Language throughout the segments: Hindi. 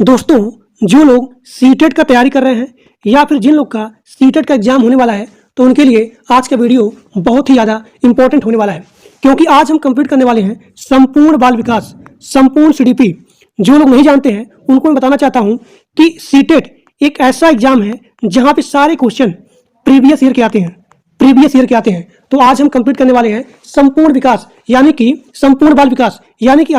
दोस्तों, जो लोग सीटेट का तैयारी कर रहे हैं या फिर जिन लोग का सीटेट का एग्जाम होने वाला है, तो उनके लिए आज का वीडियो बहुत ही ज़्यादा इंपॉर्टेंट होने वाला है, क्योंकि आज हम कंप्लीट करने वाले हैं संपूर्ण बाल विकास, संपूर्ण सीडीपी। जो लोग नहीं जानते हैं उनको मैं बताना चाहता हूं कि सीटेट एक ऐसा एग्जाम है जहां पे सारे क्वेश्चन प्रीवियस ईयर के आते हैं, तो आज हम कंप्लीट करने वाले हैं संपूर्ण विकास यानी कि संपूर्ण बाल विकास, यानी कि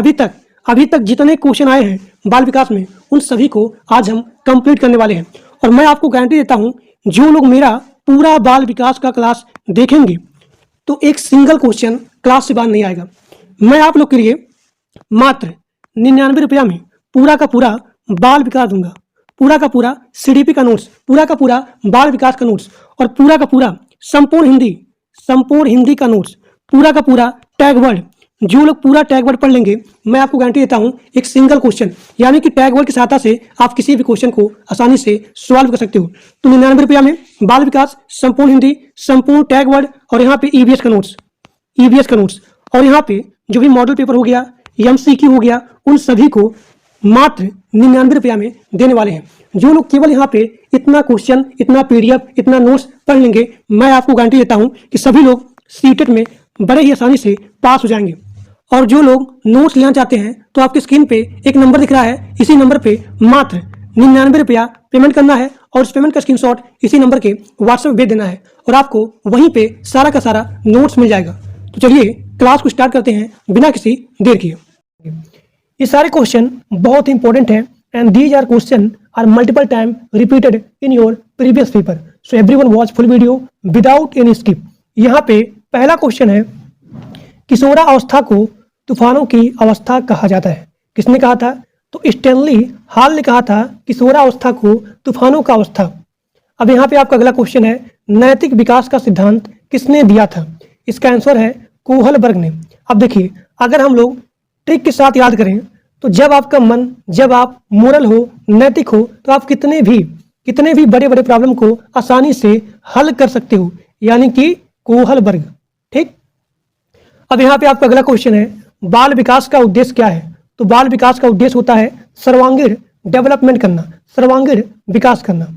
अभी तक जितने क्वेश्चन आए हैं बाल विकास में, उन सभी को आज हम कंप्लीट करने वाले हैं। और मैं आपको गारंटी देता हूं, जो लोग मेरा पूरा बाल विकास का क्लास देखेंगे तो एक सिंगल क्वेश्चन क्लास से बाहर नहीं आएगा। मैं आप लोग के लिए मात्र 99 रुपया में पूरा का पूरा बाल विकास दूंगा, पूरा का पूरा सीडीपी का नोट्स, पूरा का पूरा बाल विकास का नोट्स और पूरा का पूरा संपूर्ण हिंदी का नोट्स, पूरा का पूरा टैग वर्ड। जो लोग पूरा टैग वर्ड पढ़ लेंगे, मैं आपको गारंटी देता हूं एक सिंगल क्वेश्चन यानी कि टैग वर्ड की सहायता से आप किसी भी क्वेश्चन को आसानी से सॉल्व कर सकते हो। तो 99 रुपया में बाल विकास, संपूर्ण हिंदी, संपूर्ण टैग वर्ड और यहाँ पे ईवीएस का नोट्स और यहाँ पे जो भी मॉडल पेपर हो गया, एमसीक्यू हो गया, उन सभी को मात्र 99 रुपया में देने वाले हैं। जो लोग केवल यहाँ पे इतना क्वेश्चन, इतना पीडीएफ, इतना नोट्स पढ़ लेंगे, मैं आपको गारंटी देता हूँ कि सभी लोग सीटेट में बड़े ही आसानी से पास हो जाएंगे। और जो लोग नोट्स लेना चाहते हैं तो आपकी स्क्रीन पे एक नंबर दिख रहा है, इसी नंबर पे मात्र 99 रुपया पेमेंट करना है और उस पेमेंट का स्क्रीनशॉट इसी नंबर के व्हाट्सएप भेज देना है और आपको वहीं पे सारा का सारा नोट्स मिल जाएगा। तो चलिए क्लास को स्टार्ट करते हैं बिना किसी देर किए। ये सारे क्वेश्चन बहुत ही इंपॉर्टेंट है and these are question are multiple time repeated in your previous paper, so everyone watch full video without any skip. यहाँ पे पहला क्वेश्चन है, किशोरावस्था को तूफानों की अवस्था कहा जाता है। किसने कहा था? तो स्टैनली हॉल ने कहा था किशोरावस्था को तूफानों का अवस्था। अब यहाँ पे आपका अगला क्वेश्चन है, नैतिक विकास का सिद्धांत किसने दिया था? इसका आंसर है कोहलबर्ग ने। अब देखिए, अगर हम लोग ट्रिक के साथ याद करें तो जब आपका मन, जब आप मोरल हो, नैतिक हो, तो आप कितने भी बड़े बड़े प्रॉब्लम को आसानी से हल कर सकते हो, यानी कि कोहलबर्ग। ठीक। अब यहाँ पे आपका अगला क्वेश्चन है, बाल विकास का उद्देश्य क्या है? तो बाल विकास का उद्देश्य होता है सर्वांगीण डेवलपमेंट करना, सर्वांगीण विकास करना।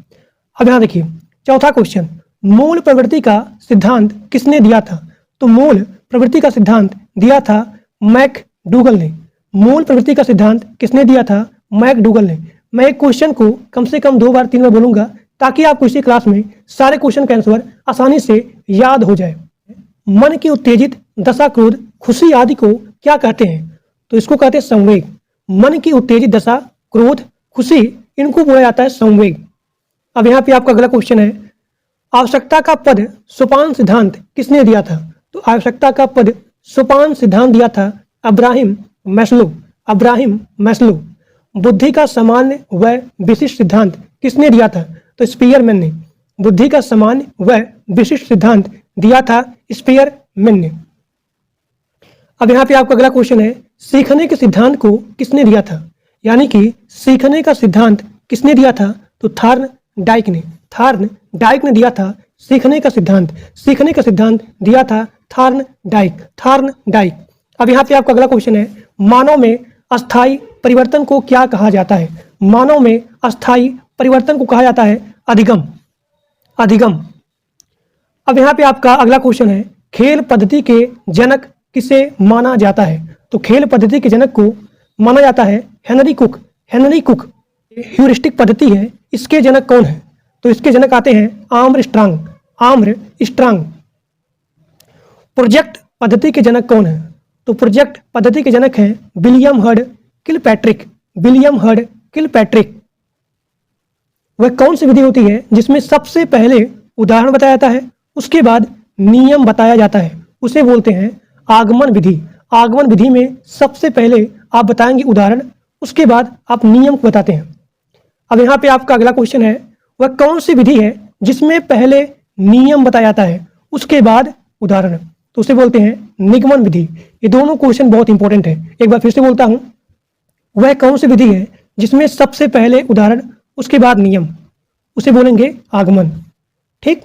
अब यहाँ देखिए चौथा क्वेश्चन, मूल प्रवृत्ति का सिद्धांत किसने दिया था? तो मूल प्रवृत्ति का सिद्धांत दिया था मैकडूगल ने। मूल प्रवृत्ति का सिद्धांत किसने दिया था? मैकडूगल ने। मैं एक क्वेश्चन को कम से कम 2 बार 3 बार बोलूंगा ताकि आपको इसी क्लास में सारे क्वेश्चन का आंसर आसानी से याद हो जाए। मन की उत्तेजित दशा, क्रोध, खुशी आदि को क्या कहते हैं? तो इसको कहते हैं संवेग। मन की उत्तेजित दशा, क्रोध, खुशी, इनको बोला जाता है संवेग। अब यहाँ पे आपका अगला क्वेश्चन है, आवश्यकता का पद सोपान सिद्धांत किसने दिया था? तो आवश्यकता का पद सोपान सिद्धांत दिया था अब्राहिम मैस्लो। बुद्धि का सामान्य व विशिष्ट सिद्धांत किसने दिया था? तो स्पीयरमैन ने। बुद्धि का सामान्य व विशिष्ट सिद्धांत दिया था स्पीयरमैन ने। अब यहाँ पे आपका अगला क्वेश्चन है, सीखने के सिद्धांत को किसने दिया था? यानी कि सीखने का सिद्धांत किसने दिया था? तो थॉर्नडाइक ने दिया था सीखने का सिद्धांत दिया था थॉर्नडाइक। अब यहाँ पे आपका अगला क्वेश्चन है, मानव में अस्थायी परिवर्तन को क्या कहा जाता है? मानव में अस्थायी परिवर्तन को कहा जाता है अधिगम। अब यहाँ पे आपका अगला क्वेश्चन है, खेल पद्धति के जनक किसे माना जाता है? तो खेल पद्धति के जनक को माना जाता है हेनरी कुक। ह्यूरिस्टिक पद्धति है, इसके जनक कौन है? तो इसके जनक आते हैं आर्मस्ट्रांग। प्रोजेक्ट पद्धति के जनक कौन है? तो प्रोजेक्ट पद्धति के जनक हैं विलियम हर्ड किलपैट्रिक। वह कौन सी विधि होती है जिसमें सबसे पहले उदाहरण बताया जाता है, उसके बाद नियम बताया जाता है? उसे बोलते हैं आगमन विधि में सबसे पहले आप बताएंगे उदाहरण, उसके बाद आप नियम को बताते हैं। अब यहाँ पे आपका अगला क्वेश्चन है, वह कौन सी विधि है जिसमें पहले नियम बताया जाता है उसके बाद उदाहरण? तो उसे बोलते हैं निगमन विधि। ये दोनों क्वेश्चन बहुत इंपॉर्टेंट है। एक बार फिर से बोलता हूँ, वह कौन सी विधि है जिसमें सबसे पहले उदाहरण उसके बाद नियम? उसे बोलेंगे आगमन। ठीक।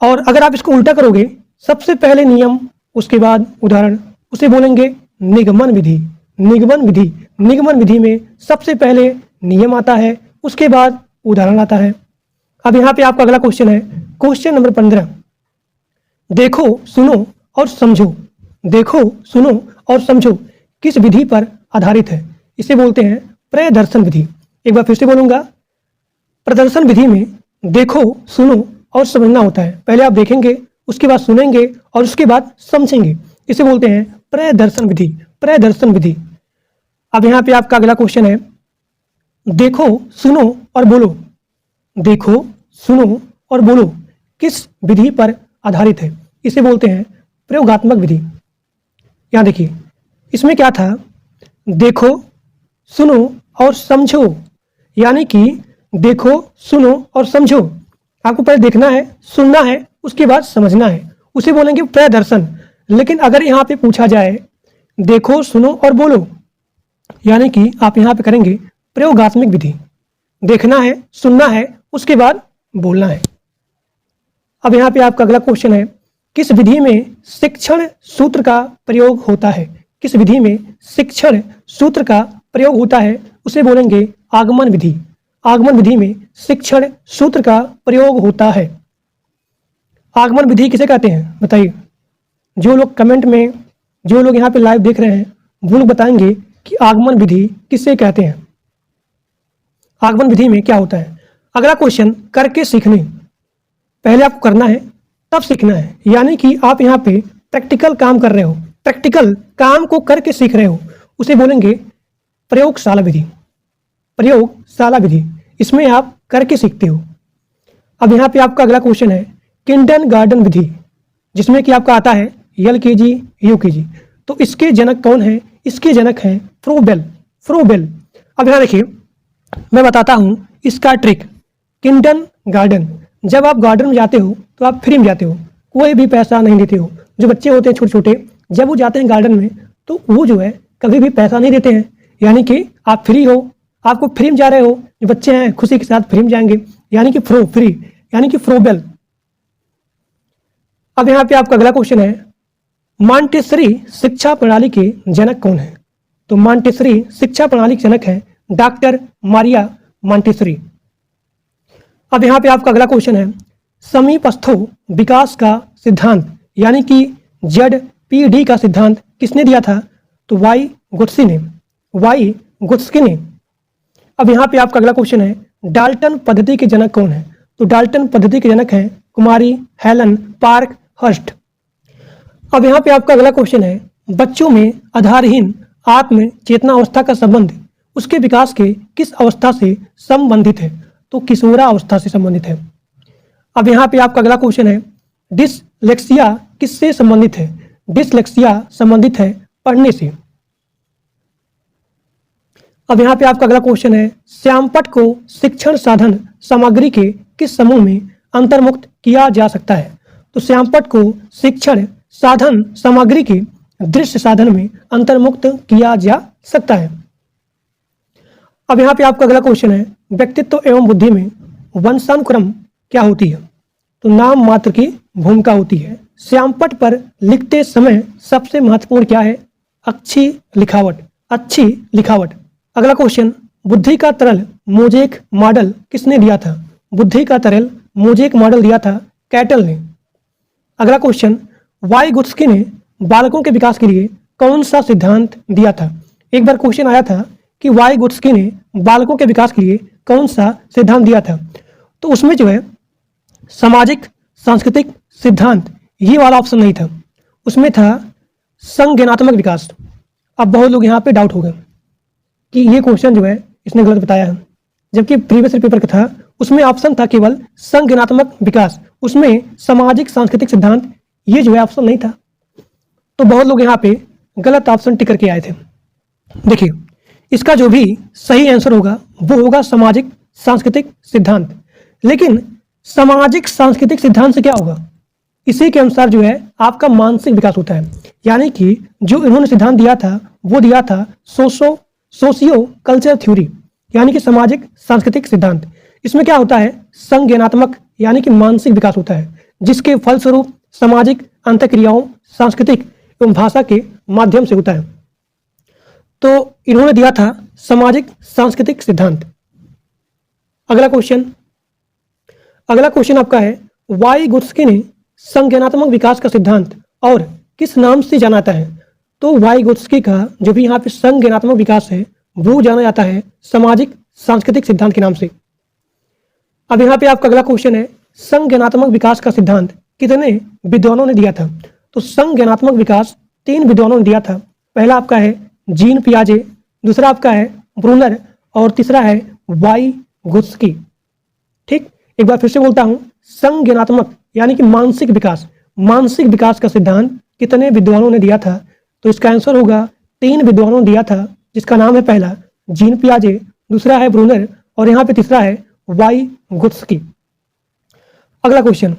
और अगर आप इसको उल्टा करोगे, सबसे पहले नियम उसके बाद उदाहरण, उसे बोलेंगे निगमन विधि। निगमन विधि में सबसे पहले नियम आता है, उसके बाद उदाहरण आता है। अब यहाँ पे आपका अगला क्वेश्चन है, क्वेश्चन नंबर 15। देखो, सुनो और समझो। देखो, सुनो और समझो किस विधि पर आधारित है? इसे बोलते हैं प्रदर्शन विधि। एक बार फिर से बोलूंगा, प्रदर्शन विधि में देखो, सुनो और समझना होता है। पहले आप देखेंगे, उसके बाद सुनेंगे और उसके बाद समझेंगे। इसे बोलते हैं प्रदर्शन विधि। प्रदर्शन विधि। अब यहाँ पे आपका अगला क्वेश्चन है, देखो, सुनो और बोलो। देखो, सुनो और बोलो किस विधि पर आधारित है? इसे बोलते हैं प्रयोगात्मक विधि। यहाँ देखिए, इसमें क्या था, देखो, सुनो और समझो, यानी कि देखो, सुनो और समझो। आपको पहले देखना है, सुनना है, उसके बाद समझना है, उसे बोलेंगे प्रदर्शन। लेकिन अगर यहाँ पे पूछा जाए देखो, सुनो और बोलो, यानी कि आप यहाँ पे करेंगे प्रयोगात्मक विधि। देखना है, सुनना है, उसके बाद बोलना है। अब यहाँ पे आपका अगला क्वेश्चन है, किस विधि में शिक्षण सूत्र का प्रयोग होता है? किस विधि में शिक्षण सूत्र का प्रयोग होता है? उसे बोलेंगे आगमन विधि। आगमन विधि में शिक्षण सूत्र का प्रयोग होता है। आगमन विधि किसे कहते हैं बताइए? जो लोग कमेंट में, जो लोग यहाँ पे लाइव देख रहे हैं, वो लोग बताएंगे कि आगमन विधि किसे कहते हैं। आगमन विधि में क्या होता है? अगला क्वेश्चन, करके सीखने। पहले आपको करना है, तब सीखना है, यानी कि आप यहाँ पे प्रैक्टिकल काम कर रहे हो, प्रैक्टिकल काम को करके सीख रहे हो, उसे बोलेंगे प्रयोगशाला विधि। प्रयोगशाला विधि, इसमें आप करके सीखते हो। अब यहाँ पे आपका अगला क्वेश्चन है, किंडरगार्टन विधि, जिसमें कि आपका आता है LKG UKG। तो इसके जनक कौन है? इसके जनक हैं फ्रोबेल। फ्रोबेल। अब यहाँ देखिए, मैं बताता हूँ इसका ट्रिक। किंडरगार्टन, जब आप गार्डन में जाते हो तो आप फ्री में जाते हो, कोई भी पैसा नहीं देते हो। जो बच्चे होते हैं छोटे छोटे, जब वो जाते हैं गार्डन में तो वो जो है कभी भी पैसा नहीं देते हैं, यानी कि आप फ्री हो, आपको फ्री में जा रहे हो। जो बच्चे हैं खुशी के साथ फ्री में जाएंगे, यानी कि फ्री, यानी कि फ्रोबेल। अब यहाँ पे आपका अगला क्वेश्चन है, मॉन्टेसरी शिक्षा प्रणाली के जनक कौन है? तो मॉन्टेसरी शिक्षा प्रणाली के जनक है डॉक्टर मारिया मॉन्टेसरी। अब यहाँ पे आपका अगला क्वेश्चन है, समीपस्थो विकास का सिद्धांत, यानी कि ZPD का सिद्धांत किसने दिया था? तो वाइगोत्स्की ने। वाइगोत्स्की ने। अब यहाँ पे आपका अगला क्वेश्चन है, डाल्टन पद्धति के जनक कौन है? तो डाल्टन पद्धति के जनक हैं कुमारी हेलन पार्कहर्स्ट। अब यहाँ पे आपका अगला क्वेश्चन है, बच्चों में आधारहीन आत्म चेतना अवस्था का संबंध उसके विकास के किस अवस्था से संबंधित है? तो किशोरा अवस्था से संबंधित है। अब यहाँ पे आपका अगला क्वेश्चन है, डिसलेक्सिया किससे संबंधित है? डिसलेक्सिया संबंधित है पढ़ने से। अब यहाँ पे आपका अगला क्वेश्चन है, श्यामपट्ट को शिक्षण साधन सामग्री के किस समूह में अंतर्मुक्त किया जा सकता है? तो श्यामपट्ट को शिक्षण साधन सामग्री के दृश्य साधन में अंतर्मुक्त किया जा सकता है। अब यहाँ पे आपका अगला क्वेश्चन है, व्यक्तित्व एवं बुद्धि में वंशानुक्रम क्या होती है? तो नाम मात्र की भूमिका होती है। श्यामपट्ट पर लिखते समय सबसे महत्वपूर्ण क्या है? अच्छी लिखावट। अच्छी लिखावट। अगला क्वेश्चन, बुद्धि का तरल मोजेक मॉडल किसने दिया था? बुद्धि का तरल मोजेक मॉडल दिया था कैटल ने। अगला क्वेश्चन, वाइगोत्स्की ने बालकों के विकास के लिए कौन सा सिद्धांत दिया था? एक बार क्वेश्चन आया था कि वाइगोत्स्की ने बालकों के विकास के लिए कौन सा सिद्धांत दिया था? तो उसमें जो है सामाजिक सांस्कृतिक सिद्धांत, ये वाला ऑप्शन नहीं था, उसमें था संज्ञानात्मक विकास। अब बहुत लोग यहाँ पे डाउट हो गए कि ये क्वेश्चन जो है इसने गलत बताया है, जबकि प्रीवियस पेपर का था उसमें ऑप्शन था केवल संज्ञानात्मक विकास, उसमें सामाजिक सांस्कृतिक सिद्धांत ये जो है ऑप्शन नहीं था। तो बहुत लोग यहाँ पे गलत ऑप्शन टिक करके आए थे। देखिए, इसका जो भी सही आंसर होगा वो होगा सामाजिक सांस्कृतिक सिद्धांत। लेकिन सामाजिक सांस्कृतिक सिद्धांत से क्या होगा? इसी के अनुसार जो है आपका मानसिक विकास होता है। यानी कि जो इन्होंने सिद्धांत दिया था वो दिया था सोशियो कल्चर थ्योरी, यानी कि सामाजिक सांस्कृतिक सिद्धांत। इसमें क्या होता है? संज्ञानात्मक यानी कि मानसिक विकास होता है, जिसके फलस्वरूप सामाजिक अंतःक्रियाओं सांस्कृतिक एवं भाषा के माध्यम से होता है। तो इन्होंने दिया था सामाजिक सांस्कृतिक सिद्धांत। अगला क्वेश्चन आपका है, वाइगोत्स्की ने संज्ञानात्मक विकास का सिद्धांत और किस नाम से जाना जाता है? तो वाइगोत्स्की का जो भी यहाँ पे संज्ञानात्मक विकास है वो जाना जाता है सामाजिक सांस्कृतिक सिद्धांत के नाम से। अब यहाँ पे आपका अगला क्वेश्चन है, संज्ञानात्मक विकास का सिद्धांत कितने विद्वानों ने दिया था? तो संज्ञानात्मक विकास 3 विद्वानों ने दिया था। पहला आपका है जीन पियाजे, दूसरा आपका है ब्रूनर और तीसरा है वाइगोत्स्की। ठीक, एक बार फिर से बोलता हूं, संज्ञानात्मक यानी कि मानसिक विकास का सिद्धांत कितने विद्वानों ने दिया था? तो इसका आंसर होगा 3 विद्वानों ने दिया था, जिसका नाम है पहला जीन पियाजे, दूसरा है ब्रूनर और यहाँ पे तीसरा है वाइगोत्स्की। अगला क्वेश्चन,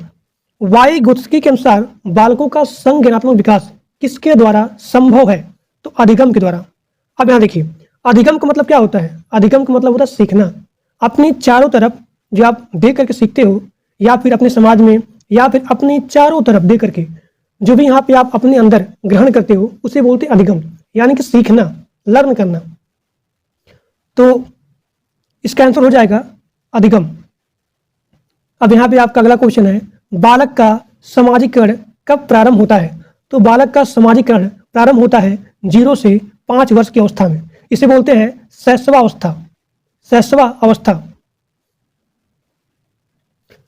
वाइगोत्स्की के अनुसार बालकों का संज्ञानात्मक विकास किसके द्वारा संभव है? तो अधिगम के द्वारा। अब यहाँ देखिए, अधिगम का मतलब क्या होता है? अधिगम का मतलब होता है सीखना। अपनी चारों तरफ जो आप देख करके सीखते हो, या फिर अपने समाज में, या फिर अपनी चारों तरफ देख करके जो भी यहाँ पे आप अपने अंदर ग्रहण करते हो, उसे बोलते हैं अधिगम, यानी कि सीखना, लर्न करना। तो इसका आंसर हो जाएगा अधिगम। अब यहाँ पे आपका अगला क्वेश्चन है, बालक का सामाजिकरण कब प्रारंभ होता है? तो बालक का सामाजिकरण प्रारंभ होता है 0 से 5 वर्ष की अवस्था में। इसे बोलते हैं शैशव अवस्था।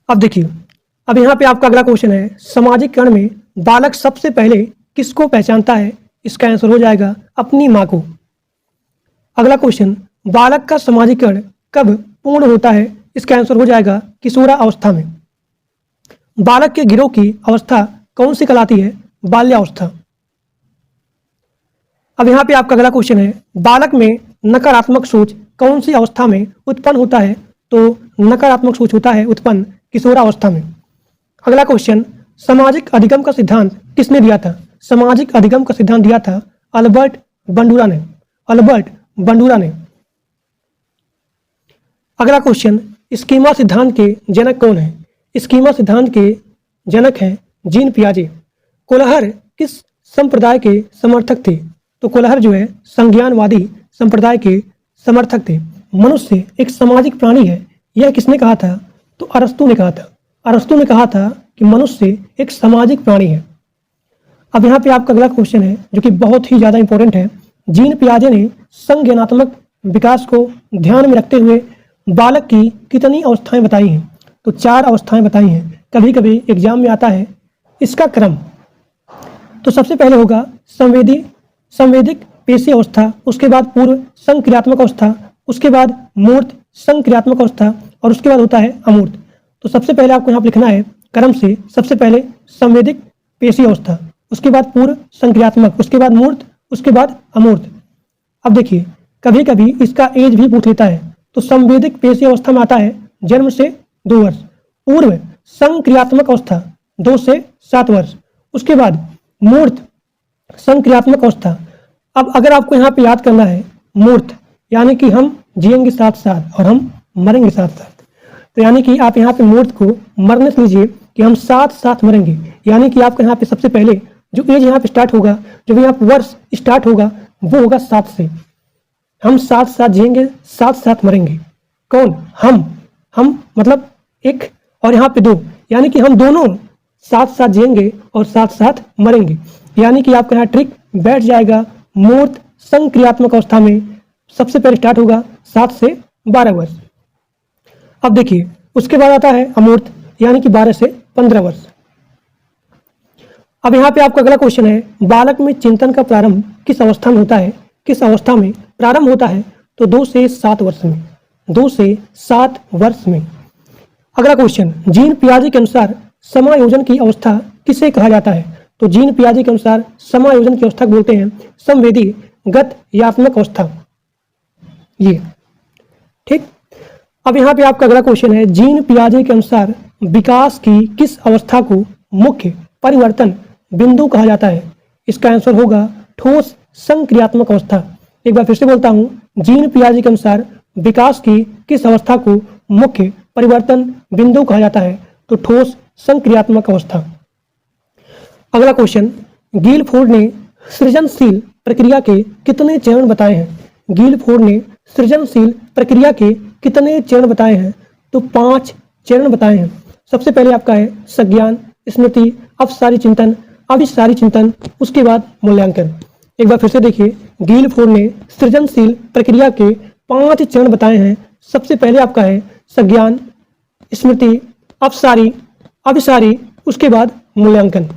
अब देखिए, अब यहाँ पे आपका अगला क्वेश्चन है, सामाजिकरण में बालक सबसे पहले किसको पहचानता है? इसका आंसर हो जाएगा अपनी माँ को। अगला क्वेश्चन, बालक का सामाजिकरण कब पूर्ण होता है? इसका आंसर हो जाएगा किशोरावस्था में। बालक के गिरोह की अवस्था कौन सी कहलाती है? बाल्यावस्था। अब यहाँ पे आपका अगला क्वेश्चन है, बालक में नकारात्मक सोच कौन सी अवस्था में उत्पन्न होता है? तो नकारात्मक सोच होता है उत्पन्न किशोरावस्था में। अगला क्वेश्चन, सामाजिक अधिगम का सिद्धांत किसने दिया था? सामाजिक अधिगम का सिद्धांत दिया था अल्बर्ट बंडूरा ने। अगला क्वेश्चन, स्कीमा सिद्धांत के जनक कौन है? स्कीमा सिद्धांत के जनक हैं जीन पियाजे। कोलहर किस संप्रदाय के समर्थक थे? तो कोलहर जो है संज्ञानवादी संप्रदाय के समर्थक थे। मनुष्य एक सामाजिक प्राणी है, यह किसने कहा था? तो अरस्तु ने कहा था। अरस्तु ने कहा था कि मनुष्य एक सामाजिक प्राणी है। अब यहाँ पे आपका अगला क्वेश्चन है जो कि बहुत ही ज़्यादा इंपॉर्टेंट है। जीन पियाजे ने संज्ञानात्मक विकास को ध्यान में रखते हुए बालक की कितनी अवस्थाएं बताई हैं? तो 4 अवस्थाएं बताई हैं। कभी कभी एग्जाम में आता है इसका क्रम। तो सबसे पहले होगा संवेदिक पेशी अवस्था, उसके बाद पूर्व संक्रियात्मक अवस्था, उसके बाद मूर्त संक्रियात्मक अवस्था और उसके बाद होता है अमूर्त। तो सबसे पहले आपको यहाँ पर लिखना है क्रम से, सबसे पहले संवेदिक पेशी अवस्था, उसके बाद पूर्व संक्रियात्मक, उसके बाद मूर्त, उसके बाद अमूर्त। अब देखिए, कभी कभी इसका एज भी पूछ लेता है। तो संवेदिक पेशी अवस्था में आता है जन्म से 2 वर्ष, पूर्व संक्रियात्मक अवस्था 2 से 7 वर्ष, उसके बाद मूर्त संक्रियात्मक अवस्था। अब अगर आपको यहाँ पे याद करना है मूर्त यानी कि हम जिएंगे साथ साथ और हम मरेंगे साथ साथ, तो यानी कि आप यहाँ पे मूर्त को मरने से लीजिए कि हम साथ साथ मरेंगे, यानी कि आपको यहाँ पे सबसे पहले जो एज यहाँ पे स्टार्ट होगा, जो भी यहाँ पे वर्ष स्टार्ट होगा वो होगा 7 से। हम साथ साथ जिएंगे, साथ साथ मरेंगे। कौन? हम मतलब 1 और यहाँ पे 2, यानी कि हम दोनों साथ साथ जिएंगे और साथ साथ मरेंगे। यानी कि आपका यहाँ ट्रिक बैठ जाएगा। मूर्त संक्रियात्मक अवस्था में सबसे पहले स्टार्ट होगा 7 से 12 वर्ष। अब देखिए, उसके बाद आता है अमूर्त यानी कि 12 से 15 वर्ष। अब यहाँ पे आपका अगला क्वेश्चन है, बालक में चिंतन का प्रारंभ किस अवस्था में होता है? किस अवस्था में प्रारंभ होता है? तो 2 से 7 वर्ष में, 2 से 7 वर्ष में। अगला क्वेश्चन, जीन पियाजे के अनुसार समायोजन की अवस्था किसे कहा जाता है? तो जीन पियाजे के अनुसार समायोजन की अवस्था बोलते हैं संवेदी गत्यात्मक अवस्था। ये ठीक। अब यहाँ पे आपका अगला क्वेश्चन है, जीन पियाजे के अनुसार विकास की किस अवस्था को मुख्य परिवर्तन बिंदु कहा जाता है? इसका आंसर होगा ठोस संक्रियात्मक अवस्था। एक बार फिर से बोलता हूँ, जीन पियाजे के अनुसार विकास की किस अवस्था को मुख्य परिवर्तन बिंदु कहा जाता है? तो ठोस संक्रियात्मक अवस्था। अगला क्वेश्चन, गिलफोर्ड ने सृजनशील प्रक्रिया के कितने चरण बताए हैं? गिलफोर्ड ने सृजनशील प्रक्रिया के कितने चरण बताए हैं? तो 5 चरण बताए हैं। सबसे पहले आपका है संज्ञान, स्मृति, अपसारी चिंतन, अभिसारी चिंतन, उसके बाद मूल्यांकन। एक बार फिर से देखिए, गिलफोर्ड ने सृजनशील प्रक्रिया के 5 चरण बताए हैं। सबसे पहले आपका है संज्ञान, स्मृति, अपसारी, अभिसारी, उसके बाद मूल्यांकन।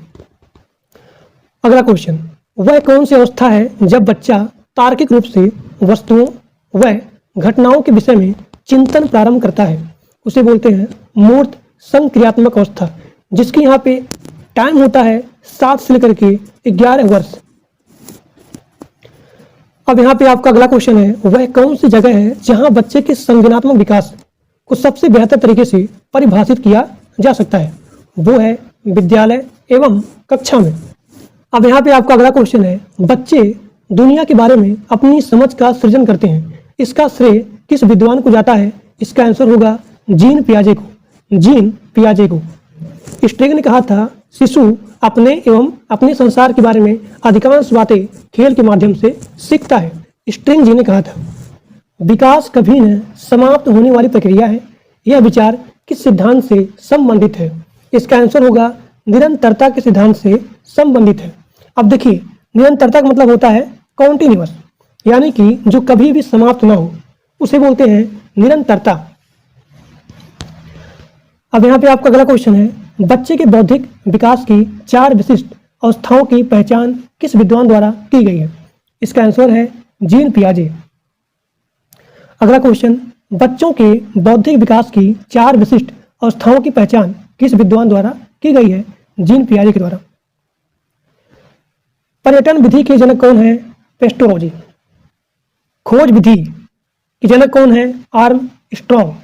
अगला क्वेश्चन, वह कौन सी अवस्था है जब बच्चा तार्किक रूप से वस्तुओं व घटनाओं के विषय में चिंतन प्रारंभ करता है? उसे बोलते हैं मूर्त संक्रियात्मक अवस्था, जिसकी यहाँ पे टाइम होता है 7 से लेकर के 11 वर्ष। अब यहाँ पे आपका अगला क्वेश्चन है, वह कौन सी जगह है जहां बच्चे के संज्ञानात्मक विकास को सबसे बेहतर तरीके से परिभाषित किया जा सकता है? वो है विद्यालय एवं कक्षा में। अब यहाँ पे आपका अगला क्वेश्चन है, बच्चे दुनिया के बारे में अपनी समझ का सृजन करते हैं, इसका श्रेय किस विद्वान को जाता है? इसका आंसर होगा जीन पियाजे को। जीन पियाजे को। स्ट्रिंग ने कहा था शिशु अपने एवं अपने संसार के बारे में अधिकांश बातें खेल के माध्यम से सीखता है। स्ट्रिंग जी ने कहा था विकास कभी न समाप्त होने वाली प्रक्रिया है। यह विचार किस सिद्धांत से संबंधित है? इसका आंसर होगा निरंतरता के सिद्धांत से संबंधित है। अब देखिए, निरंतरता का मतलब होता है कॉन्टिन्यूअस, यानी कि जो कभी भी समाप्त ना हो, उसे बोलते हैं निरंतरता। अब यहाँ पे आपका अगला क्वेश्चन है, बच्चे के बौद्धिक विकास की 4 विशिष्ट अवस्थाओं की पहचान किस विद्वान द्वारा की गई है? इसका आंसर है जीन पियाजे। अगला क्वेश्चन, बच्चों के बौद्धिक विकास की 4 विशिष्ट अवस्थाओं की पहचान किस विद्वान द्वारा की गई है? जीन पियाजे के द्वारा। पर्यटन विधि के जनक कौन है? पेस्टोलॉजी। खोज विधि के जनक कौन है? Arm strong.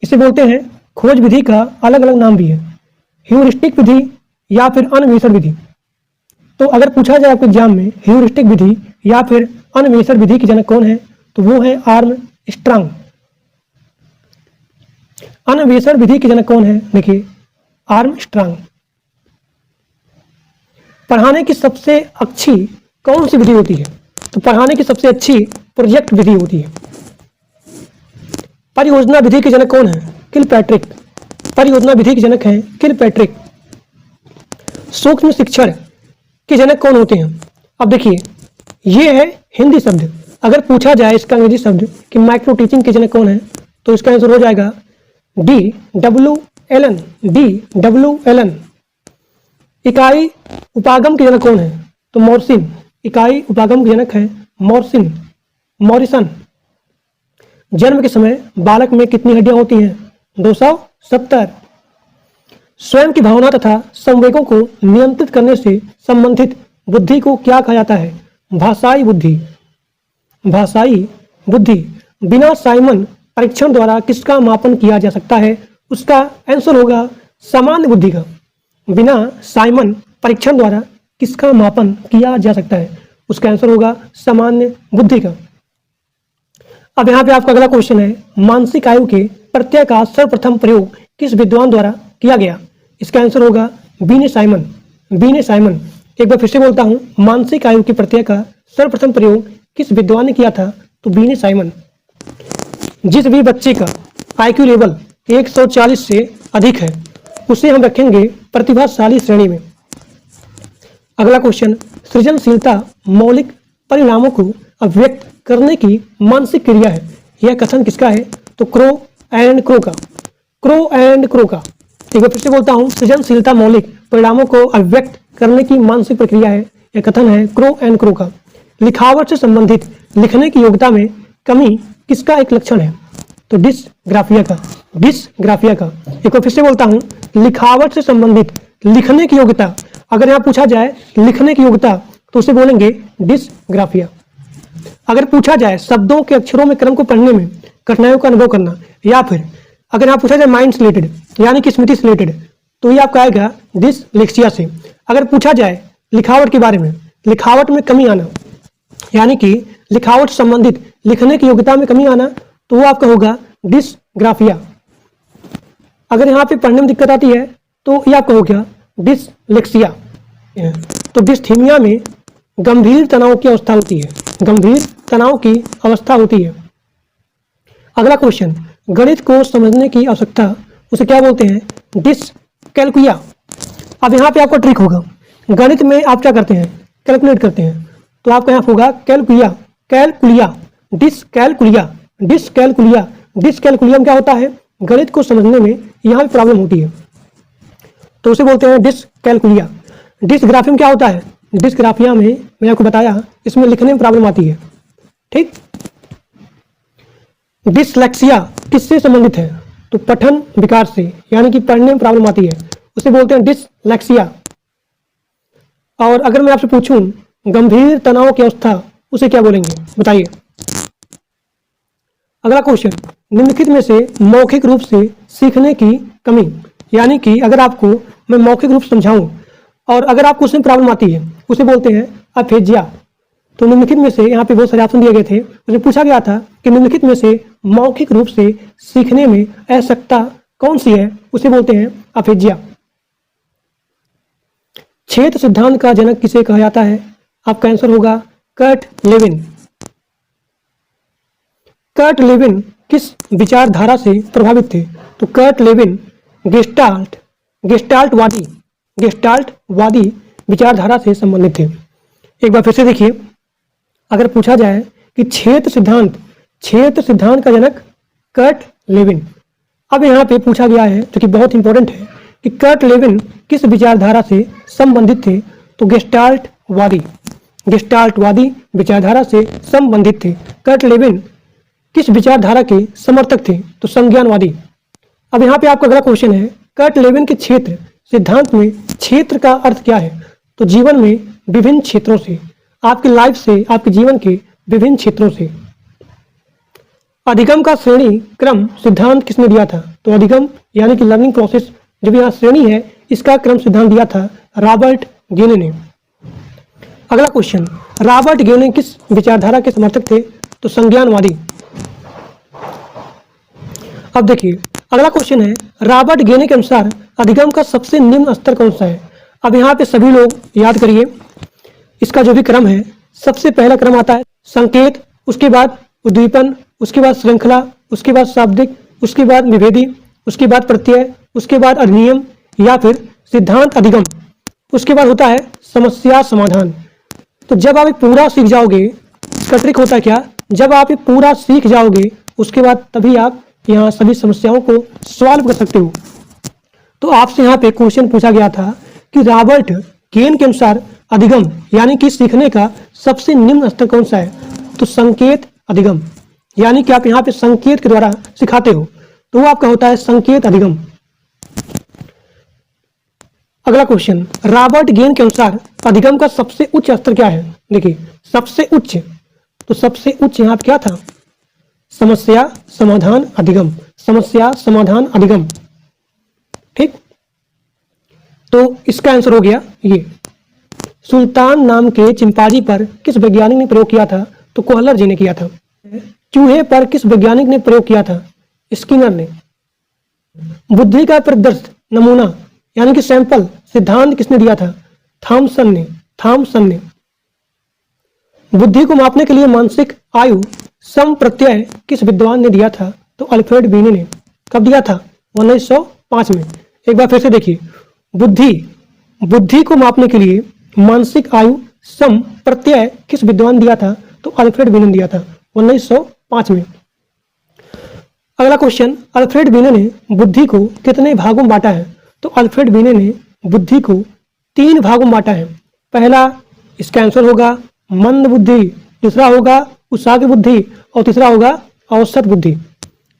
इसे बोलते हैं, खोज विधि का अलग अलग नाम भी है, ह्यूरिस्टिक विधि या फिर अन्वेषण विधि। तो अगर पूछा जाए आपके एग्जाम में ह्यूरिस्टिक विधि या फिर अन्वेषण विधि के जनक कौन है, तो वो है आर्म स्ट्रॉन्ग। अन्वेषण विधि के जनक कौन है? देखिए, आर्म स्ट्रॉन्ग। पढ़ाने की सबसे अच्छी कौन सी विधि होती है? तो पढ़ाने की सबसे अच्छी प्रोजेक्ट विधि होती है। परियोजना विधि के जनक कौन है? किलपैट्रिक। परियोजना विधि के जनक हैं किलपैट्रिक। सूक्ष्म शिक्षण के जनक कौन होते हैं? अब देखिए, ये है हिंदी शब्द। अगर पूछा जाए इसका अंग्रेजी शब्द कि माइक्रो टीचिंग के जनक कौन है, तो इसका आंसर हो जाएगा D.W. एलन। D.W. एलन। इकाई उपागम के जनक कौन है? तो मॉरिसन। इकाई उपागम के जनक है मॉरिसन, मॉरिसन। जन्म के समय बालक में कितनी हड्डियां होती हैं? 270। स्वयं की भावना तथा संवेगों को नियंत्रित करने से संबंधित बुद्धि को क्या कहा जाता है? भाषाई बुद्धि। भाषाई बुद्धि। बिना साइमन परीक्षण द्वारा किसका मापन किया जा सकता है? उसका आंसर होगा सामान्य बुद्धि का। बिना साइमन परीक्षण द्वारा किसका मापन किया जा सकता है? उसका आंसर होगा सामान्य बुद्धि का। अब यहाँ पे आपका अगला क्वेश्चन है, मानसिक आयु के प्रत्यय का सर्वप्रथम प्रयोग किस विद्वान द्वारा किया गया? इसका आंसर होगा बीने साइमन। बीने साइमन। एक बार फिर से बोलता हूँ, मानसिक आयु के प्रत्यय का सर्वप्रथम प्रयोग किस विद्वान ने किया था? तो बीने साइमन। जिस भी बच्चे का IQ लेवल 140 से अधिक है, उसे हम रखेंगे प्रतिभाशाली श्रेणी में। अगला क्वेश्चन, सृजनशीलता मौलिक परिणामों को अभिव्यक्त करने की मानसिक क्रिया है। यह कथन किसका है? तो क्रो एंड क्रो का। क्रो एंड क्रो का। एक बार फिर से बोलता हूँ, सृजनशीलता मौलिक परिणामों को अभिव्यक्त करने की मानसिक प्रक्रिया है। यह कथन है क्रो एंड क्रो का। लिखावट से संबंधित लिखने की योग्यता में कमी किसका एक लक्षण है? तो डिसग्राफिया का। डिसग्राफिया का। एक बार फिर से बोलता हूँ, लिखावट से संबंधित लिखने की योग्यता, अगर यहाँ पूछा जाए लिखने की योग्यता, तो उसे बोलेंगे डिसग्राफिया। अगर पूछा जाए शब्दों के अक्षरों में क्रम को पढ़ने में कठिनाइयों का अनुभव करना, या फिर अगर यहाँ पूछा जाए माइंड से रिलेटेड यानी कि स्मृति से रिलेटेड, तो ये आपका आएगा डिसलेक्सिया से। अगर पूछा जाए लिखावट के बारे में, लिखावट में कमी आना यानी कि लिखावट से संबंधित लिखने की योग्यता में कमी आना, तो वो आपका होगा डिसग्राफिया। अगर यहाँ पे पढ़ने में दिक्कत आती है, तो ये आपका हो गया डिसलेक्सिया। तो डिस्थीमिया में गंभीर तनाव की अवस्था होती है। गंभीर तनाव की अवस्था होती है। अगला क्वेश्चन, गणित को समझने की आवश्यकता उसे क्या बोलते हैं? डिसकैलकुलिया। अब यहाँ पे आपका ट्रिक होगा, गणित में आप क्या करते हैं? कैलकुलेट करते हैं, तो आपका यहाँ होगा कैलकुलिया, कैलकुलिया, डिसकैलकुलिया, डिसकैलकुलिया। डिसकैलकुलिया में क्या होता है? गणित को समझने में यहाँ भी प्रॉब्लम होती है, तो उसे बोलते हैं डिसकैलकुलिया। डिसग्राफिया में क्या होता है? डिसग्राफिया में मैंने आपको बताया, इसमें लिखने में प्रॉब्लम आती है। ठीक। डिसलेक्सिया किससे संबंधित है? तो पठन विकार से, यानी कि पढ़ने में प्रॉब्लम आती है, उसे बोलते हैं डिसलेक्सिया। और अगर मैं आपसे पूछूं गंभीर तनाव की अवस्था, उसे क्या बोलेंगे? बताइए। अगला क्वेश्चन, निम्नलिखित में से मौखिक रूप से सीखने की कमी, यानी कि अगर आपको मैं मौखिक रूप समझाऊं और अगर आपको उसमें प्रॉब्लम आती है, उसे बोलते हैं अफेजिया। तो निम्नलिखित में से, यहाँ पे बहुत सारे ऑप्शन दिए गए थे, उसे पूछा गया था कि निम्नलिखित में से मौखिक रूप से सीखने में असक्षमता कौन सी है? उसे बोलते हैं अफेजिया। क्षेत्र सिद्धांत का जनक किसे कहा जाता है? आपका आंसर होगा कर्ट लेविन। कर्ट लेविन किस विचारधारा से प्रभावित थे? तो कर्ट लेविन गेस्टाल्टवादी विचारधारा से संबंधित थे। एक बार फिर से देखिए, अगर पूछा जाए कि क्षेत्र सिद्धांत का जनक कर्ट लेविन, अब यहाँ पे पूछा गया है जो कि बहुत इंपॉर्टेंट है कि कर्ट लेविन किस विचारधारा से संबंधित थे? तो गेस्टाल्टवादी विचारधारा से संबंधित थे। कर्ट लेविन किस विचारधारा के समर्थक थे? तो संज्ञानवादी। अब यहाँ पे आपका अगला क्वेश्चन है, कर्ट लेविन के क्षेत्र सिद्धांत में क्षेत्र का अर्थ क्या है? तो जीवन में विभिन्न क्षेत्रों से, आपकी लाइफ से, आपके जीवन के विभिन्न क्षेत्रों से। अधिगम का श्रेणी क्रम सिद्धांत किसने दिया था? तो अधिगम यानी कि लर्निंग प्रोसेस, जो भी यहाँ श्रेणी है, इसका क्रम सिद्धांत दिया था रॉबर्ट गेने ने। अगला क्वेश्चन, रॉबर्ट गेने किस विचारधारा के समर्थक थे? तो संज्ञानवादी। अब देखिए, अगला क्वेश्चन है, रॉबर्ट गेने के अनुसार अधिगम का सबसे निम्न स्तर कौन सा है? अब यहाँ पे सभी लोग याद करिए, इसका जो भी क्रम है, सबसे पहला क्रम आता है संकेत, उसके बाद उद्दीपन, उसके बाद श्रृंखला, उसके बाद शाब्दिक, उसके बाद निवेदी, उसके बाद प्रत्यय, उसके बाद अधिनियम या फिर सिद्धांत अधिगम, उसके बाद होता है समस्या समाधान। तो जब आप पूरा सीख जाओगे, इसका ट्रिक होता है क्या? जब आप ये पूरा सीख जाओगे, उसके बाद तभी आप यहाँ सभी समस्याओं को सॉल्व कर सकते हो। तो आपसे यहाँ पे क्वेश्चन पूछा गया था कि रॉबर्ट गेन के अनुसार अधिगम यानी कि सीखने का सबसे निम्न स्तर कौन सा है? तो संकेत अधिगम, यानी कि आप यहाँ पे संकेत के द्वारा सिखाते हो, तो वो आपका होता है संकेत अधिगम। अगला क्वेश्चन, रॉबर्ट गेन के अनुसार अधिगम का सबसे उच्च स्तर क्या है? देखिए, सबसे उच्च, तो सबसे उच्च यहाँ पे क्या था? समस्या समाधान अधिगम, समस्या समाधान अधिगम। ठीक, तो इसका आंसर हो गया ये। सुल्तान नाम के चिंपांजी पर किस वैज्ञानिक ने प्रयोग किया था? तो कोहलर जी ने किया था। चूहे पर किस वैज्ञानिक ने प्रयोग किया था? स्किनर ने। बुद्धि का प्रदर्श नमूना यानी कि सैंपल सिद्धांत किसने दिया था? थॉमसन ने। बुद्धि को मापने के लिए मानसिक आयु सम प्रत्यय किस विद्वान ने दिया था? तो अल्फ्रेड बीने ने। कब दिया था? 1905 में। एक बार फिर से देखिए, बुद्धि को मापने के लिए मानसिक आयु सम प्रत्यय किस विद्वान दिया था? तो अल्फ्रेड बीने ने दिया था 1905 में। अगला क्वेश्चन, अल्फ्रेड बीने ने बुद्धि को कितने भागों में बांटा है? तो अल्फ्रेड बीने ने बुद्धि को 3 भागों में बांटा है। पहला, इसका आंसर होगा मंद बुद्धि, दूसरा होगा कुशाग्र बुद्धि और तीसरा होगा औसत बुद्धि।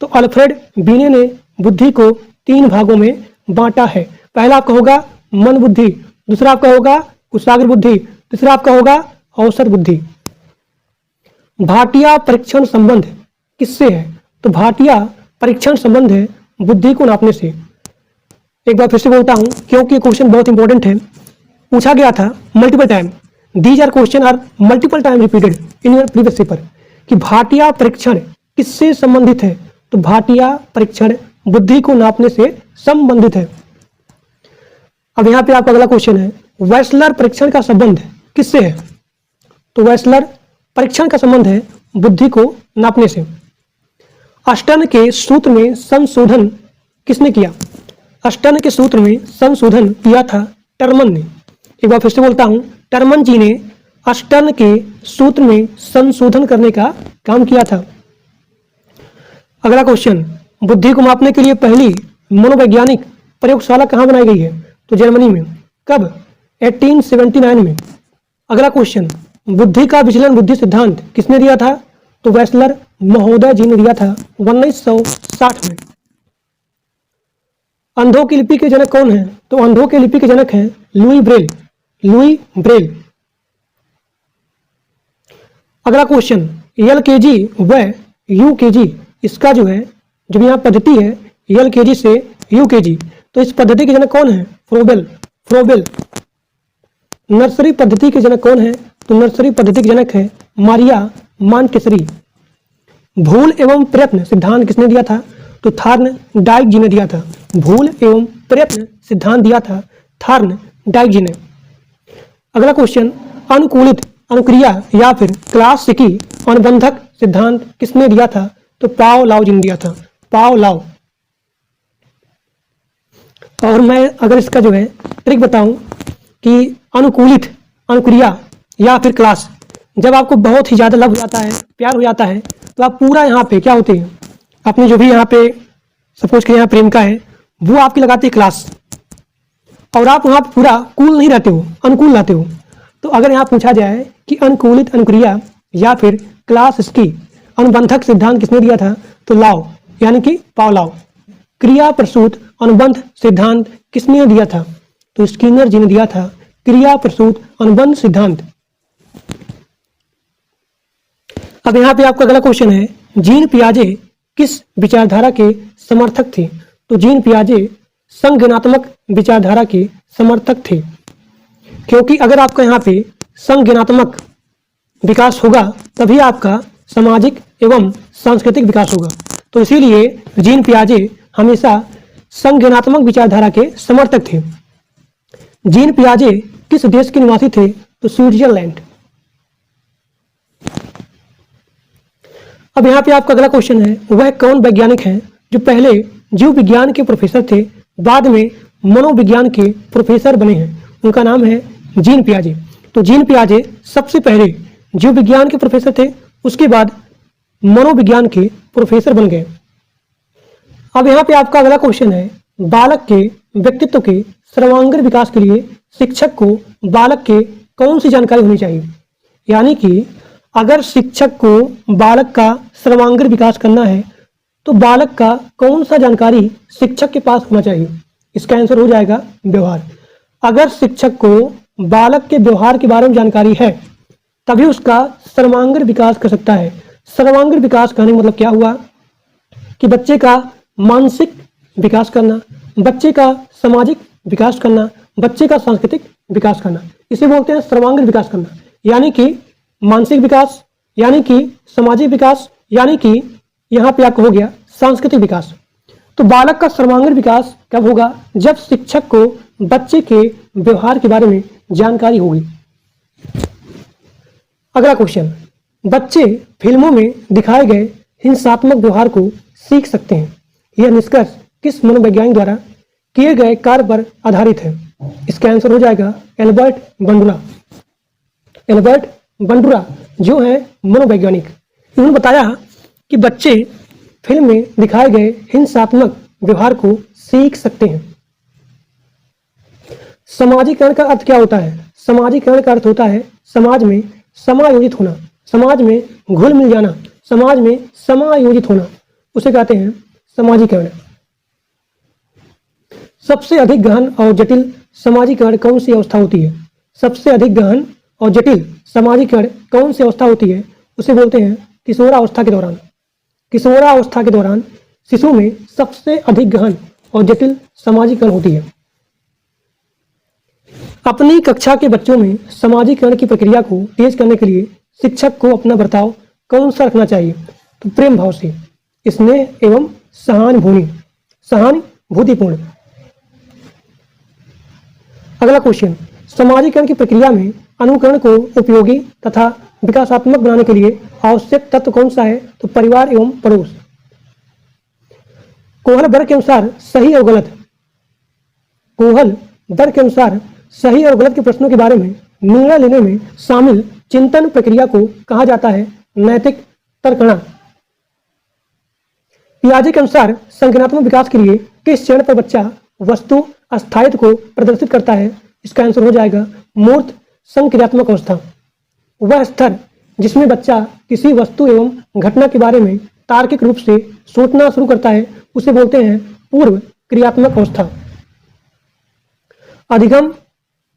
तो अल्फ्रेड बीने ने बुद्धि को 3 भागों में बांटा है। पहला आपका होगा मंद बुद्धि, दूसरा आपका होगा कुशाग्र बुद्धि, तीसरा आपका होगा औसत बुद्धि। भाटिया परीक्षण संबंध किससे है? तो भाटिया परीक्षण संबंध है बुद्धि को नापने से। एक बार फिर से बोलता हूं क्योंकि क्वेश्चन बहुत इंपॉर्टेंट है, पूछा गया था multiple time. These are question are multiple time repeated in your previous paper कि भाटिया परीक्षण किससे संबंधित है? तो भाटिया परीक्षण बुद्धि को नापने से संबंधित है। अब यहाँ पे आपका अगला क्वेश्चन है, वेस्लर परीक्षण का संबंध किससे है? तो वेस्लर परीक्षण का संबंध है बुद्धि को नापने से। अष्टन के सूत्र में संशोधन किसने किया? अष्टन के सूत्र में संशोधन किया था टर्मन ने। एक बार फिर से बोलता हूं, टर्मन जी ने अष्टन के सूत्र में संशोधन करने का काम किया था। अगला क्वेश्चन, बुद्धि को मापने के लिए पहली मनोवैज्ञानिक प्रयोगशाला कहाँ बनाई गई है? तो जर्मनी में। कब? 1879 में। अगला क्वेश्चन, बुद्धि का विचलन बुद्धि सिद्धांत किसने दिया था? तो वेस्लर महोदय जी ने दिया था 1960 में। अंधों की लिपि के जनक कौन है? तो अंधों की लिपि के जनक हैं लुई ब्रेल। Louis Braille. अगला क्वेश्चन, एलकेजी व यूकेजी, इसका जो है जब यहाँ पद्धति है एलकेजी से यूकेजी, तो इस पद्धति के जनक कौन है? फ्रोबेल। फ्रोबेल। नर्सरी पद्धति के जनक कौन है? तो नर्सरी पद्धति के जनक है मारिया मानकेसरी। भूल एवं प्रयत्न सिद्धांत किसने दिया था? तो थार्न डाइक जी ने दिया था। भूल एवं प्रयत्न सिद्धांत दिया था थार्न डाइक जी ने। अगला क्वेश्चन, अनुकूलित अनुक्रिया या फिर क्लासिकी अनुबंधक सिद्धांत किसने दिया था? तो पाओ लाओ जी ने दिया था। पाओ लाओ। और मैं अगर इसका जो है ट्रिक बताऊं कि अनुकूलित अनुक्रिया या फिर क्लास, जब आपको बहुत ही ज्यादा लव हो जाता है, प्यार हो जाता है, तो आप पूरा यहाँ पे क्या होते हैं, अपने जो भी यहाँ पे सपोज के यहाँ प्रेमिका है वो आपकी लगाती है क्लास, और आप वहाँ पे पूरा कूल नहीं रहते हो, अनुकूल रहते हो। तो अगर यहाँ पूछा जाए कि अनुकूलित अनुक्रिया या फिर क्लास इसकी अनुबंधक सिद्धांत किसने दिया था? तो लाओ यानी कि पाओलाओ। क्रिया प्रसूत अनुबंध सिद्धांत किसने दिया था? तो स्किनर जी ने दिया था क्रिया प्रसूत अनुबंध सिद्धांत। अब यहाँ पे आपका अगला क्वेश्चन है, जीन पियाजे किस विचारधारा के समर्थक थे? तो जीन पियाजे संज्ञानात्मक विचारधारा के समर्थक थे, क्योंकि अगर आपका यहाँ पे संज्ञानात्मक विकास होगा तभी आपका सामाजिक एवं सांस्कृतिक विकास होगा। तो इसीलिए जीन पियाजे हमेशा संज्ञानात्मक विचारधारा के समर्थक थे। जीन पियाजे किस देश के निवासी थे? तो स्विट्जरलैंड। अब यहाँ पे आपका अगला क्वेश्चन है, वह कौन वैज्ञानिक हैं जो पहले जीव विज्ञान के प्रोफेसर थे, बाद में मनोविज्ञान के प्रोफेसर बने हैं? उनका नाम है जीन पियाजे। तो जीन पियाजे सबसे पहले जीव विज्ञान के प्रोफेसर थे, उसके बाद मनोविज्ञान के प्रोफेसर बन गए। अब यहाँ पे आपका अगला क्वेश्चन है, बालक के व्यक्तित्व के सर्वांगीण विकास के लिए शिक्षक को बालक के कौन सी जानकारी होनी चाहिए? यानी कि अगर शिक्षक को बालक का सर्वांगीण विकास करना है तो बालक का कौन सा जानकारी शिक्षक के पास होना चाहिए? इसका आंसर हो जाएगा व्यवहार। अगर शिक्षक को बालक के व्यवहार के बारे में जानकारी है तभी उसका सर्वांगीण विकास कर सकता है। सर्वांगीण विकास कहने का मतलब क्या हुआ कि बच्चे का मानसिक विकास करना, बच्चे का सामाजिक विकास करना, बच्चे का सांस्कृतिक विकास करना, इसे बोलते हैं सर्वांगीण विकास करना। यानी कि मानसिक विकास, यानी कि सामाजिक विकास, यानी कि यहाँ पे आपको हो गया सांस्कृतिक विकास। तो बालक का सर्वांगीण विकास कब होगा? जब शिक्षक को बच्चे के व्यवहार के बारे में जानकारी होगी। अगला क्वेश्चन, बच्चे फिल्मों में दिखाए गए हिंसात्मक व्यवहार को सीख सकते हैं, यह निष्कर्ष किस मनोवैज्ञानिक द्वारा किए गए कार्य पर आधारित है? इसका आंसर हो जाएगा एल्बर्ट बंडुरा। एल्बर्ट बंडुरा जो है मनोवैज्ञानिक, उन्होंने बताया कि बच्चे फिल्म में दिखाए गए हिंसात्मक व्यवहार को सीख सकते हैं। समाजीकरण का अर्थ क्या होता है? समाजीकरण का अर्थ होता है समाज में समायोजित होना, समाज में घुल मिल जाना, समाज में समायोजित होना, उसे कहते हैं समाजीकरण। सबसे अधिक गहन और जटिल समाजीकरण कौन सी अवस्था होती है? सबसे अधिक गहन और जटिल समाजीकरण कौन सी अवस्था होती है? उसे बोलते हैं किशोरावस्था के दौरान। किशोरावस्था के दौरान शिशु में सबसे अधिक गहन और जटिल समाजीकरण होती है। अपनी कक्षा के बच्चों में समाजीकरण की प्रक्रिया को तेज करने के लिए शिक्षक को अपना बर्ताव कौन सा रखना चाहिए? तो प्रेम भाव से, स्नेह एवं सहानुभूतिपूर्ण। अगला क्वेश्चन, समाजीकरण की प्रक्रिया में अनुकरण को उपयोगी तथा विकासात्मक बनाने के लिए आवश्यक तत्व कौन सा है? तो परिवार एवं पड़ोस। कोहल वर्ग के अनुसार सही और गलत, कोहल वर्ग के अनुसार सही और गलत के प्रश्नों के बारे में निर्णय लेने में शामिल चिंतन प्रक्रिया को कहा जाता है नैतिक तर्कणा। पियाजे के अनुसार संज्ञानात्मक विकास के लिए किस चरण पर बच्चा वस्तु अस्थायित्व को प्रदर्शित करता है? इसका आंसर हो जाएगा मूर्त संक्रियात्मक अवस्था। वह स्तर जिसमें बच्चा किसी वस्तु एवं घटना के बारे में तार्किक रूप से सोचना शुरू करता है उसे बोलते हैं पूर्व क्रियात्मक अवस्था। अधिगम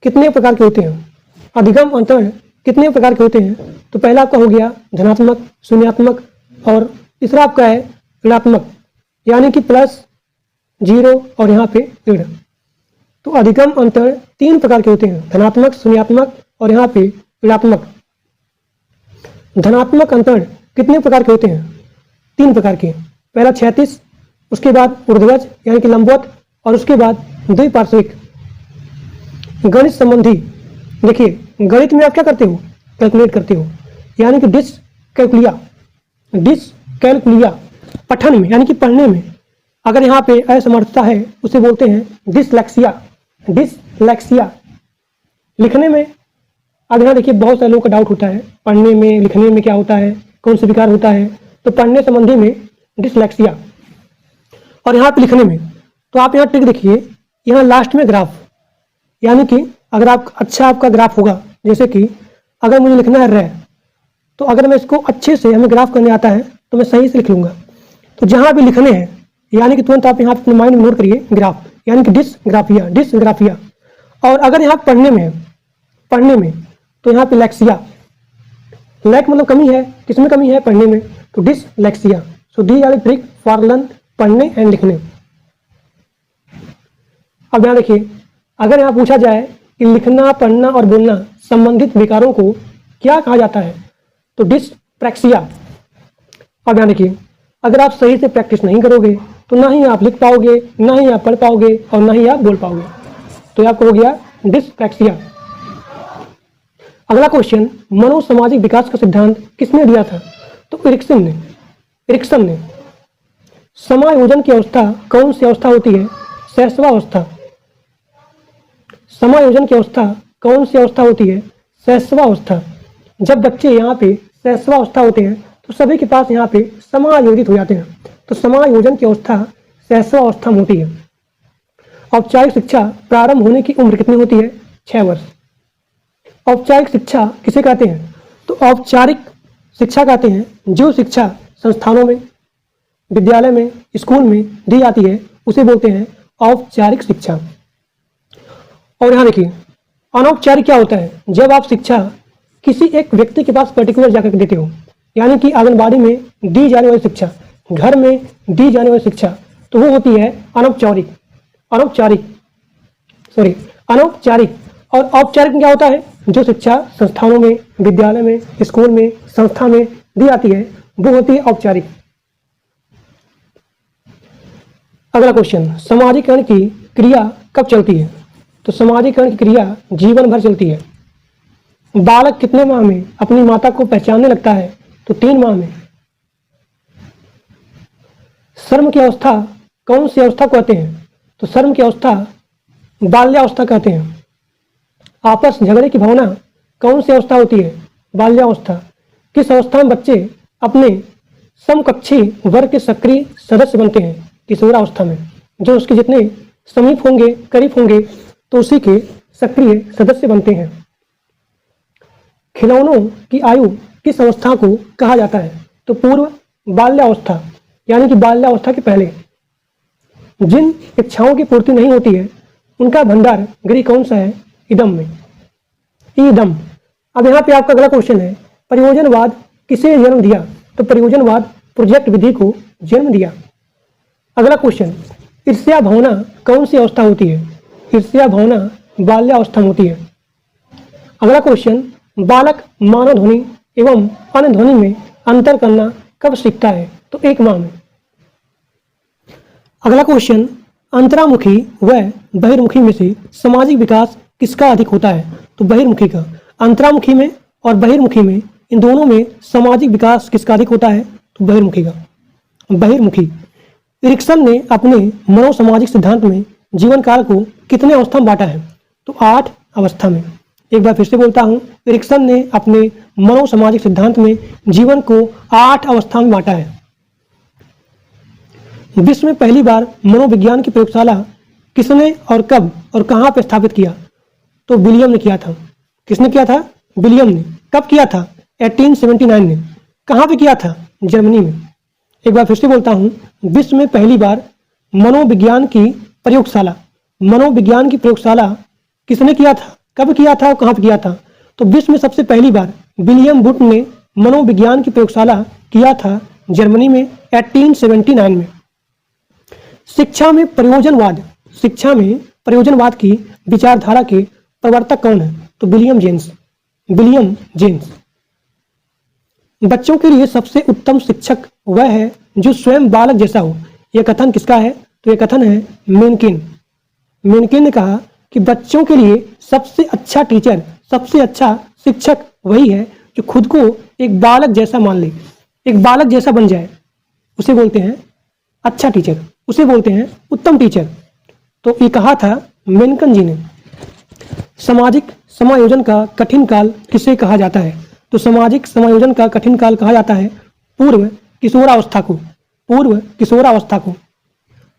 कितने प्रकार के होते हैं? अधिगम अंतरण कितने प्रकार के होते हैं? तो पहला आपका हो गया धनात्मक, शून्यात्मक और तीसरा आपका है ऋणात्मक, यानी कि प्लस, जीरो और यहाँ पे ऋण। तो अधिगम अंतरण 3 प्रकार के होते हैं, धनात्मक, शून्यात्मक और यहाँ पे ऋणात्मक। धनात्मक अंतरण कितने प्रकार के होते हैं? 3 प्रकार के। पहला क्षैतिज, उसके बाद ऊर्ध्वज यानी कि लंबवत और उसके बाद द्विपार्श्विक। गणित संबंधी, देखिए गणित में आप क्या करते हो? कैलकुलेट करते हो, यानी कि डिसकैलकुलिया। पठन में यानी कि पढ़ने में अगर यहाँ पे असमर्थता है उसे बोलते हैं डिसलेक्सिया। लिखने में अब यहाँ देखिए बहुत सारे लोगों का डाउट होता है पढ़ने में लिखने में क्या होता है, कौन सा विकार होता है? तो पढ़ने संबंधी में डिसलेक्सिया और यहाँ पे लिखने में तो आप यहाँ ट्रिक देखिए, यहाँ लास्ट में ग्राफ, यानी कि अगर आप आपका ग्राफ होगा, जैसे कि अगर मुझे लिखना है रे, तो अगर मैं इसको अच्छे से हमें ग्राफ करने आता है तो मैं सही से लिख लूँगा। तो जहाँ भी लिखने हैं यानी कि तुरंत आप यहाँ अपने माइंड में नोट करिए ग्राफ, यानी कि डिसग्राफिया। और अगर यहाँ पढ़ने में तो यहाँ पे लेक्सिया। लैक मतलब कमी है, किसमें कमी है? पढ़ने में, तो dyslexia. So the are trick for learn पढ़ने एंड लिखने। अब यहाँ देखिए, अगर यहाँ पूछा जाए कि लिखना, पढ़ना और बोलना संबंधित विकारों को क्या कहा जाता है? तो डिसप्रैक्सिया। अब यहाँ देखिए, अगर आप सही से प्रैक्टिस नहीं करोगे तो ना ही आप लिख पाओगे, ना ही आप पढ़ पाओगे और ना ही आप बोल पाओगे। तो आपको हो गया डिसप्रैक्सिया। अगला क्वेश्चन, मनोसामाजिक विकास का सिद्धांत किसने दिया था? तो इरिक्सन ने। समायोजन की अवस्था कौन सी अवस्था होती है? शैशवावस्था। समायोजन की अवस्था कौन सी अवस्था होती है? शैशवावस्था। जब बच्चे यहाँ पे शैशवावस्था होते हैं तो सभी के पास यहाँ पे समायोजित हो जाते हैं, तो समायोजन की अवस्था शैशवावस्था में होती है। औपचारिक शिक्षा प्रारंभ होने की उम्र कितनी होती है? 6 वर्ष। औपचारिक शिक्षा किसे कहते हैं? तो औपचारिक शिक्षा कहते हैं जो शिक्षा संस्थानों में, विद्यालय में, स्कूल में दी जाती है उसे बोलते हैं औपचारिक शिक्षा। और यहाँ देखिए, अनौपचारिक क्या होता है? जब आप शिक्षा किसी एक व्यक्ति के पास पर्टिकुलर जाकर देते हो, यानी कि आंगनबाड़ी में दी जाने वाली शिक्षा, घर में दी जाने वाली शिक्षा, तो वो होती है अनौपचारिक। और औपचारिक में क्या होता है? जो शिक्षा संस्थानों में, विद्यालय में, स्कूल में, संस्था में दी जाती है वो होती है औपचारिक। अगला क्वेश्चन, समाजीकरण की क्रिया कब चलती है? तो समाजीकरण की क्रिया जीवन भर चलती है। बालक कितने माह में अपनी माता को पहचानने लगता है? तो 3 माह में। शर्म की अवस्था कौन सी अवस्था कहते हैं? तो शर्म की अवस्था बाल्यावस्था कहते हैं। आपस झगड़े की भावना कौन सी अवस्था होती है? बाल्यावस्था। किस अवस्था में बच्चे अपने समकक्षी वर्ग के सक्रिय सदस्य बनते हैं? किशोरावस्था में। जो उसके जितने समीप होंगे, करीब होंगे, तो उसी के सक्रिय सदस्य बनते हैं। खिलौनों की आयु किस अवस्था को कहा जाता है? तो पूर्व बाल्यावस्था, यानी कि बाल्यावस्था के पहले। जिन इच्छाओं की पूर्ति नहीं होती है उनका भंडार गृह कौन सा है? इदम में। ईदम। अब यहाँ पे आपका अगला क्वेश्चन है, प्रयोजनवाद किसे जन्म दिया? तो प्रयोजनवाद प्रोजेक्ट विधि को जन्म दिया। अगला क्वेश्चन, ईर्ष्या भावना कौन सी अवस्था होती है? ईर्ष्या भावना बाल्यावस्था में होती है। अगला क्वेश्चन, बालक मानव ध्वनि एवं अन्य ध्वनि में अंतर करना कब सीखता है? तो 1 माह में। अगला क्वेश्चन, अंतरामुखी व बहिर्मुखी में से सामाजिक विकास किसका अधिक होता है? तो बहिर्मुखी का। अंतरामुखी में और बहिर्मुखी में, इन दोनों में सामाजिक विकास किसका अधिक होता है? तो बहिर्मुखी का। बहिर्मुखी। एरिक्सन ने अपने मनोसामाजिक सिद्धांत में जीवन काल को कितने अवस्था में बांटा है? तो 8 अवस्था में। एक बार फिर से बोलता हूं, एरिक्सन ने अपने मनोसामाजिक सिद्धांत में जीवन को 8 अवस्था में बांटा है। विश्व में पहली बार मनोविज्ञान की प्रयोगशाला किसने और कब और कहां पर स्थापित किया? तो विलियम ने किया था। किसने किया था? विलियम ने। कब किया था? 1879 में। कहां पे किया था? जर्मनी में। एक बार फिर से बोलता हूं, विश्व में पहली बार मनोविज्ञान की प्रयोगशाला किसने किया था? कब किया था और कहां पे किया था? तो विश्व में सबसे पहली बार विलियम बुट ने मनोविज्ञान की प्रयोगशाला किया था जर्मनी में 1879 में। शिक्षा में प्रयोजनवाद की विचारधारा के प्रवर्तक कौन है? तो विलियम जेम्स। बच्चों के लिए सबसे उत्तम शिक्षक वह है जो स्वयं बालक जैसा हो। यह कथन किसका है? तो यह कथन है मेनकेन ने कहा कि बच्चों के लिए सबसे अच्छा टीचर, सबसे अच्छा शिक्षक वही है जो खुद को एक बालक जैसा मान ले, एक बालक जैसा बन जाए। उसे बोलते हैं अच्छा टीचर, उसे बोलते हैं उत्तम टीचर। तो ये कहा था मेनकन जी ने। सामाजिक समायोजन का कठिन काल किसे कहा जाता है? तो सामाजिक समायोजन का कठिन काल कहा जाता है पूर्व किशोरावस्था को।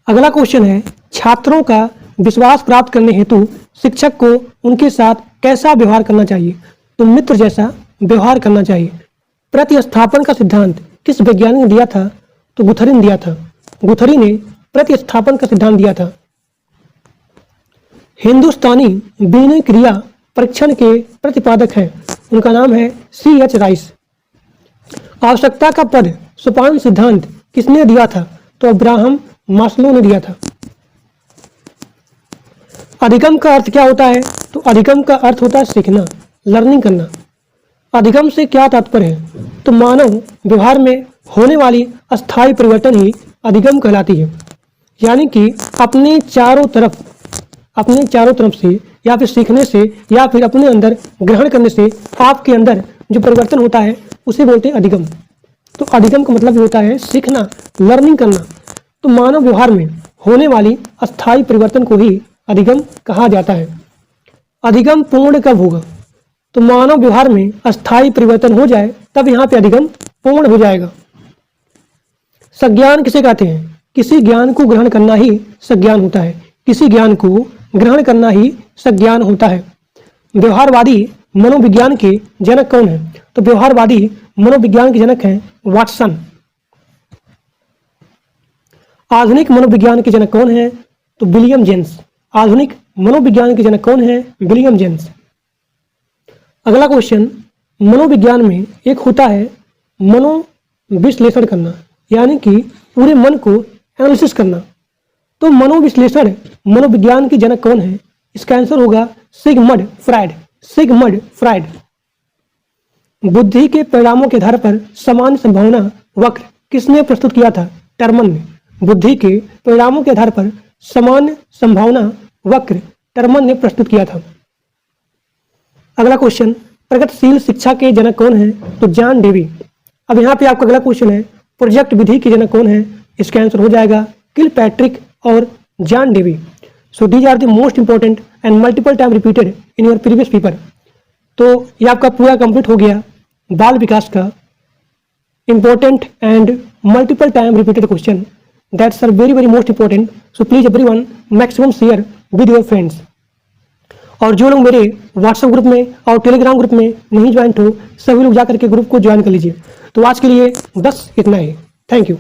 अगला क्वेश्चन है, छात्रों का विश्वास प्राप्त करने हेतु शिक्षक को उनके साथ कैसा व्यवहार करना चाहिए? तो मित्र जैसा व्यवहार करना चाहिए। प्रतिस्थापन का सिद्धांत किस वैज्ञानिक ने दिया था? तो गुथरी ने दिया था। गुथरी ने प्रतिस्थापन का सिद्धांत दिया था। हिंदुस्तानी बीने क्रिया परीक्षण के प्रतिपादक हैं, उनका नाम है C.H. राइस। आवश्यकता का पद सोपान सिद्धांत किसने दिया था? तो अब्राहम मास्लो ने दिया था। अधिगम का अर्थ क्या होता है? तो अधिगम का अर्थ होता है सीखना, लर्निंग करना। अधिगम से क्या तात्पर्य है? तो मानव व्यवहार में होने वाली अस्थायी परिवर्तन ही अधिगम कहलाती है। यानी कि अपने चारों तरफ से या फिर सीखने से या फिर अपने अंदर ग्रहण करने से आपके अंदर जो परिवर्तन होता है उसे बोलते हैं अधिगम। तो अधिगम का मतलब होता है सीखना, लर्निंग करना। तो मानव व्यवहार में होने वाली अस्थायी परिवर्तन को ही अधिगम कहा जाता है। अधिगम पूर्ण कब होगा? तो मानव व्यवहार में अस्थायी परिवर्तन हो जाए तब यहाँ पे अधिगम पूर्ण हो जाएगा। संज्ञान किसे कहते हैं? किसी ज्ञान को ग्रहण करना ही संज्ञान होता है। किसी ज्ञान को ग्रहण करना ही संज्ञान होता है। व्यवहारवादी मनोविज्ञान के जनक कौन है? तो व्यवहारवादी मनोविज्ञान के जनक हैं वाटसन। आधुनिक मनोविज्ञान के जनक कौन है? तो विलियम जेम्स। आधुनिक मनोविज्ञान के जनक कौन है? William James. अगला क्वेश्चन, मनोविज्ञान में एक होता है मनोविश्लेषण करना, यानी कि पूरे मन को एनालिसिस करना। तो मनोविश्लेषण मनोविज्ञान के जनक कौन है? इसका आंसर होगा सिगमंड फ्रायड। बुद्धि के परिणामों के आधार पर सामान्य संभावना वक्र किसने प्रस्तुत किया था? टर्मन ने। बुद्धि के परिणामों के आधार पर सामान्य संभावना वक्र टर्मन ने प्रस्तुत किया था। अगला क्वेश्चन, प्रगतिशील शिक्षा के जनक कौन है? तो जॉन डेवी। अब यहाँ पे आपका अगला क्वेश्चन है, प्रोजेक्ट विधि के जनक कौन है? इसका आंसर हो जाएगा किलपैट्रिक और John Dewey. So these are the most important and multiple time repeated in your previous paper. तो ये आपका पूरा कंप्लीट हो गया बाल विकास का important and multiple time repeated question that's are very most important. So please everyone maximum share with your friends. और जो लोग मेरे व्हाट्सएप ग्रुप में और टेलीग्राम ग्रुप में नहीं ज्वाइन हो, सभी लोग जाकर के ग्रुप को ज्वाइन कर लीजिए। तो आज के लिए बस इतना ही। Thank you.